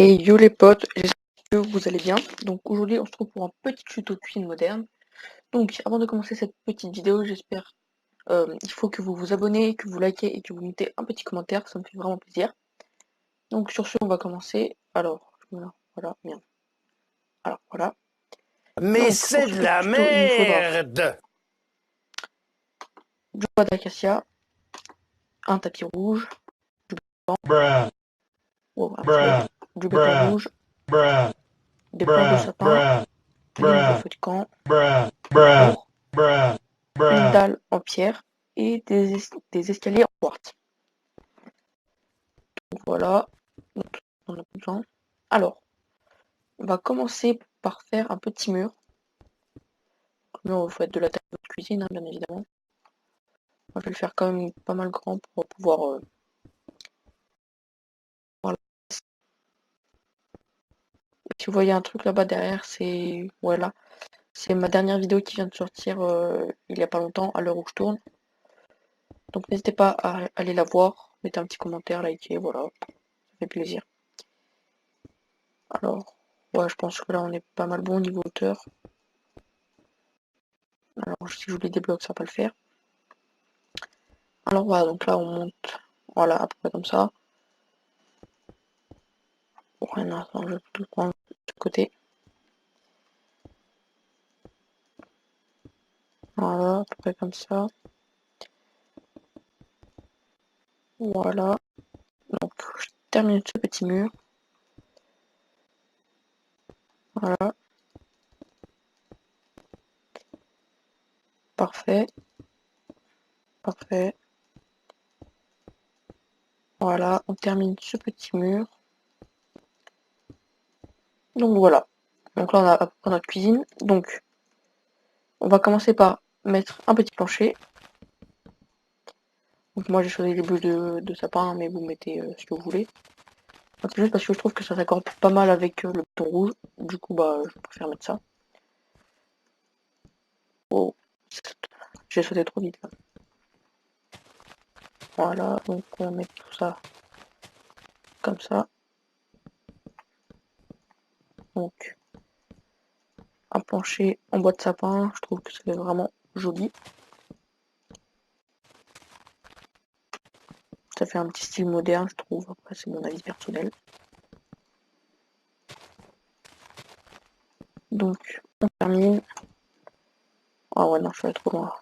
Et yo les potes, j'espère que vous allez bien. Donc aujourd'hui on se trouve pour un petit tuto de cuisine moderne. Donc avant de commencer cette petite vidéo, j'espère il faut que vous vous abonnez, que vous likez et que vous mettez un petit commentaire, ça me fait vraiment plaisir. Donc sur ce on va commencer. Alors voilà, bien. Alors voilà. Mais Donc c'est pour ce de petit la tuto il nous faudra merde! du bois d'acacia, un tapis rouge, du Bruh, oh, un petit bug, bruh, du béton bruh, rouge, bruh, des planches de bruh, sapin, bruh, des nouveaux bruh, feux de camp, bruh, des bruh, fours, bruh, une bruh. dalle en pierre et des escaliers en quartz. Voilà, donc on a besoin. Alors, on va commencer par faire un petit mur. Le mur, il faut être de la taille de votre cuisine, hein, bien évidemment. Moi, je vais le faire quand même pas mal grand pour pouvoir voir si vous voyez un truc là-bas derrière, c'est voilà, c'est ma dernière vidéo qui vient de sortir il y a pas longtemps, à l'heure où je tourne. Donc n'hésitez pas à aller la voir, mettez un petit commentaire, likez, voilà, ça fait plaisir. Alors, ouais, je pense que là on est pas mal bon au niveau hauteur. Alors si je vous les débloque, ça va pas le faire. Alors voilà, donc là on monte, voilà, à peu près comme ça. Bon, un instant, je vais tout prendre de côté. Voilà, à peu près comme ça. Voilà. Donc, je termine ce petit mur. Voilà. Parfait. Parfait. Voilà, on termine ce petit mur. Donc voilà. Donc là, on a à peu près notre cuisine. Donc, on va commencer par mettre un petit plancher. Donc moi, j'ai choisi les bleus de sapin, mais vous mettez ce que vous voulez. C'est juste parce que je trouve que ça s'accorde pas mal avec le bouton rouge. Du coup, bah, je préfère mettre ça. Oh, j'ai sauté trop vite là. Voilà, donc on va mettre tout ça comme ça. Donc, un plancher en bois de sapin, je trouve que c'est vraiment joli. Ça fait un petit style moderne, je trouve. Après, c'est mon avis personnel. Donc, on termine. Ah ouais, non, je suis allé trop loin.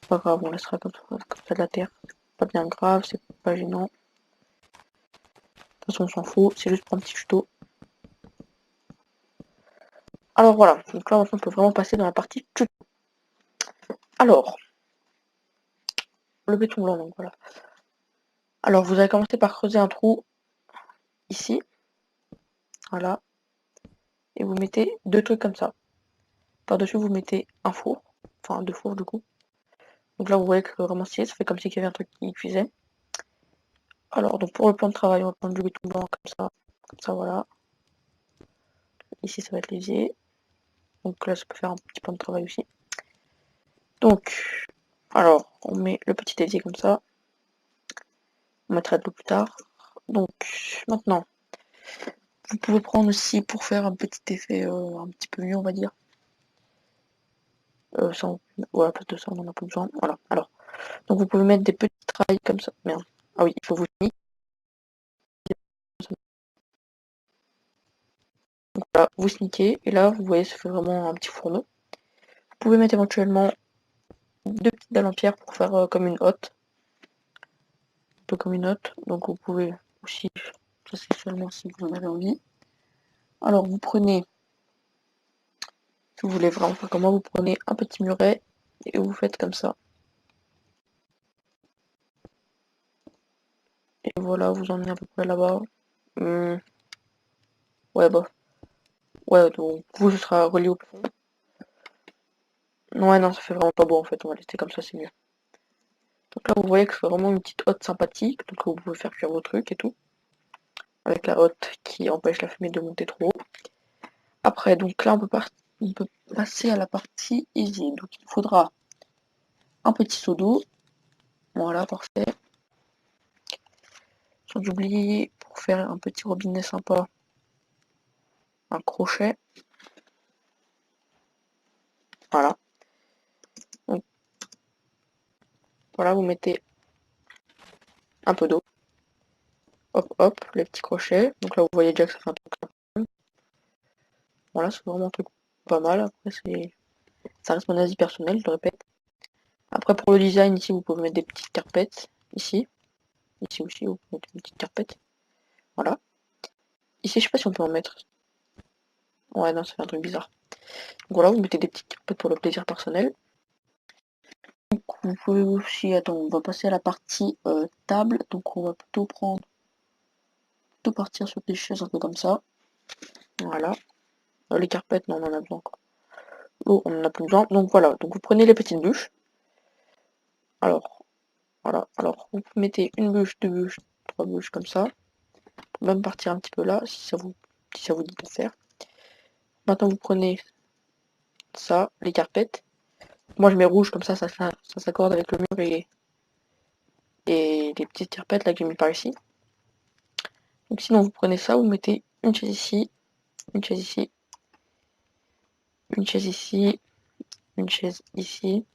Pas grave, on laissera comme ça de la terre. Pas bien grave, c'est pas gênant. De toute façon, on s'en fout, c'est juste pour un petit tuto. Alors voilà, donc là, on peut vraiment passer dans la partie tuto. Alors, le béton blanc, donc voilà. Alors, vous allez commencer par creuser un trou ici. Voilà. Et vous mettez deux trucs comme ça. Par-dessus, vous mettez un four. Enfin, deux fours, du coup. Donc là, vous voyez que vraiment stylé, ça fait comme s'il y avait un truc qui cuisait. Alors, donc pour le plan de travail, on va prendre du béton blanc comme ça, voilà. Ici, ça va être l'évier. Donc là, ça peut faire un petit plan de travail aussi. Donc, alors, on met le petit évier comme ça. On mettra de l'eau plus tard. Donc, maintenant, vous pouvez prendre aussi pour faire un petit effet un petit peu mieux, on va dire. Voilà, à place de ça, on en a pas besoin. Voilà, alors. Donc, vous pouvez mettre des petites rails comme ça. Merde. Ah oui, il faut vous niquer. Donc voilà, vous sniquez. Et là, vous voyez, ça fait vraiment un petit fourneau. Vous pouvez mettre éventuellement deux petites dalles en pierre pour faire comme une hotte. Un peu comme une hotte. Donc, vous pouvez aussi, ça c'est seulement si vous en avez envie. Alors, vous prenez, si vous voulez vraiment faire comme moi, vous prenez un petit muret et vous faites comme ça. Et voilà, vous emmenez à peu près là-bas. Ouais, bah. Ouais, donc vous, ce sera relié au plafond. Ouais, non, ça fait vraiment pas beau en fait, on va laisser comme ça, c'est mieux. Donc là, vous voyez que c'est vraiment une petite hotte sympathique, donc vous pouvez faire cuire vos trucs et tout. Avec la hotte qui empêche la fumée de monter trop haut. Après, donc là, on peut passer à la partie easy. Donc il faudra un petit seau d'eau. Voilà, parfait. Sans oublier, pour pour faire un petit robinet sympa, un crochet. Voilà. Donc, voilà, vous mettez un peu d'eau. Hop, hop, les petits crochets. Donc là, vous voyez déjà que ça fait un truc. Voilà, c'est vraiment un truc pas mal. Après, ça reste mon avis personnel, je le répète. Après, pour le design, ici, vous pouvez mettre des petites carpettes. Ici. Ici aussi, vous pouvez mettre une petite carpette. Voilà. Ici, je sais pas si on peut en mettre. Ouais, non, ça fait un truc bizarre. Donc voilà, vous mettez des petites carpettes pour le plaisir personnel. Donc, vous pouvez aussi... Attends, on va passer à la partie table. Donc on va plutôt partir sur des chaises un peu comme ça. Voilà. Les carpettes, non, on en a besoin encore. L'eau, on en a plus besoin. Donc voilà, donc vous prenez les petites bûches. Alors, voilà. Alors, vous mettez une bûche, deux bûches, trois bûches comme ça. Même partir un petit peu là, si ça vous dit de faire. Maintenant, vous prenez ça, les carpettes. Moi, je mets rouge, comme ça s'accorde avec le mur et les petites carpettes là que j'ai mis par ici. Donc sinon, vous prenez ça, vous mettez une chaise ici, une chaise ici, une chaise ici, une chaise ici.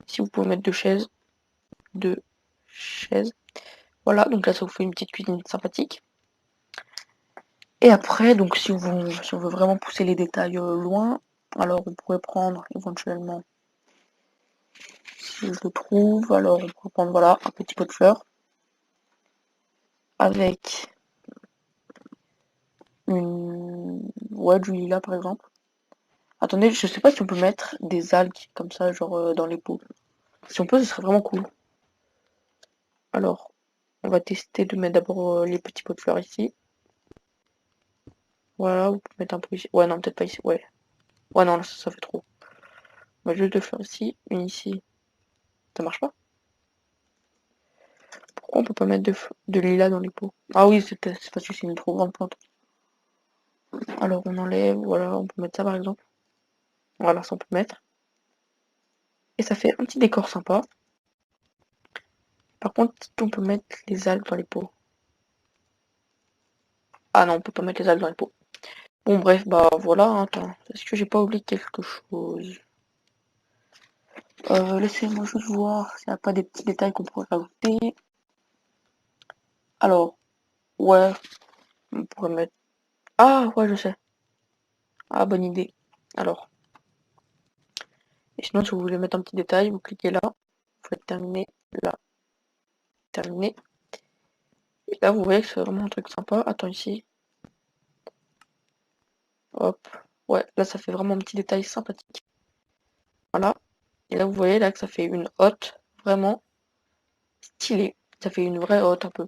Si vous pouvez mettre deux chaises. Voilà, donc là, ça vous fait une petite cuisine sympathique. Et après, donc si on veut vraiment pousser les détails loin, alors on pourrait prendre éventuellement, si je le trouve, alors on pourrait prendre voilà un petit pot de fleurs avec du lilas par exemple. Attendez, je sais pas si on peut mettre des algues comme ça, genre dans les pots. Si on peut, ce serait vraiment cool. Alors, on va tester de mettre d'abord les petits pots de fleurs ici. Voilà, vous pouvez mettre un peu ici. Ouais, non, peut-être pas ici. Ouais. Ouais, non, là, ça fait trop. On va juste deux fleurs ici, une ici. Ça marche pas? Pourquoi on peut pas mettre de lilas dans les pots? Ah oui, c'est parce que c'est une trop grande plante. Alors on enlève, voilà, on peut mettre ça par exemple. Voilà, ça on peut mettre. Et ça fait un petit décor sympa. Par contre, on peut mettre les algues dans les pots. Ah non, on peut pas mettre les algues dans les pots. Bon bref, bah voilà, hein, attends. Est-ce que j'ai pas oublié quelque chose? Laissez-moi juste voir s'il n'y a pas des petits détails qu'on pourrait rajouter. Alors, ouais, on pourrait mettre... Ah ouais, je sais. Ah, bonne idée. Alors, et sinon, si vous voulez mettre un petit détail, vous cliquez là. Vous faites terminer, là, terminer. Et là, vous voyez que c'est vraiment un truc sympa. Attends, ici. Hop. Ouais, là, ça fait vraiment un petit détail sympathique. Voilà. Et là, vous voyez là que ça fait une hotte vraiment stylée. Ça fait une vraie hotte un peu.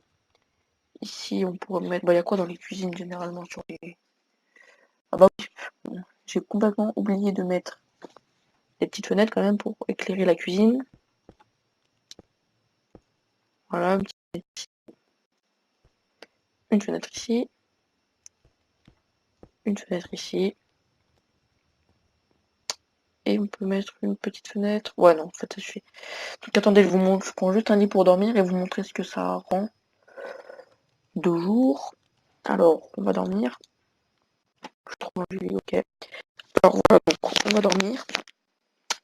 Ici, on pourrait mettre... Bah, il y a quoi dans les cuisines, généralement, sur les... Ah bah oui, j'ai complètement oublié de mettre des petites fenêtres, quand même, pour éclairer la cuisine. Voilà, une fenêtre ici. Une fenêtre ici. Et on peut mettre une petite fenêtre. Ouais, non, en fait, ça suffit. Donc, attendez, je vous montre. Je prends juste un lit pour dormir et vous montrer ce que ça rend de jour. Alors, on va dormir. Je trouve un lit, ok. Alors, voilà, donc, on va dormir.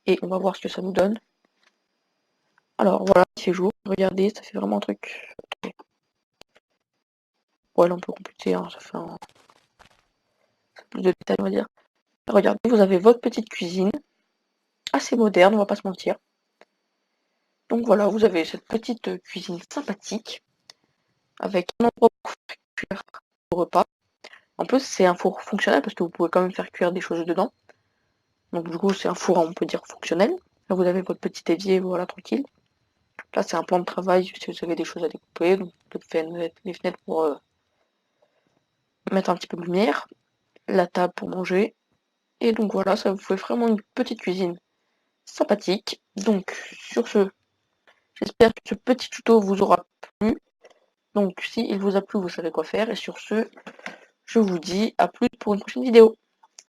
Et on va voir ce que ça nous donne. Alors, voilà, c'est jour. Regardez, ça fait vraiment un truc. Ouais, là, on peut compléter, hein, ça fait un... plus de détails, on va dire. Regardez, vous avez votre petite cuisine. Assez moderne, on va pas se mentir. Donc voilà, vous avez cette petite cuisine sympathique. Avec un endroit pour faire cuire vos repas. En plus, c'est un four fonctionnel parce que vous pouvez quand même faire cuire des choses dedans. Donc du coup, c'est un four, on peut dire, fonctionnel. Là, vous avez votre petit évier, voilà, tranquille. Là, c'est un plan de travail si vous avez des choses à découper. Donc, vous pouvez mettre les fenêtres pour mettre un petit peu de lumière. La table pour manger. Et donc voilà, ça vous fait vraiment une petite cuisine sympathique. Donc, sur ce, j'espère que ce petit tuto vous aura plu. Donc, si il vous a plu, vous savez quoi faire. Et sur ce, je vous dis à plus pour une prochaine vidéo.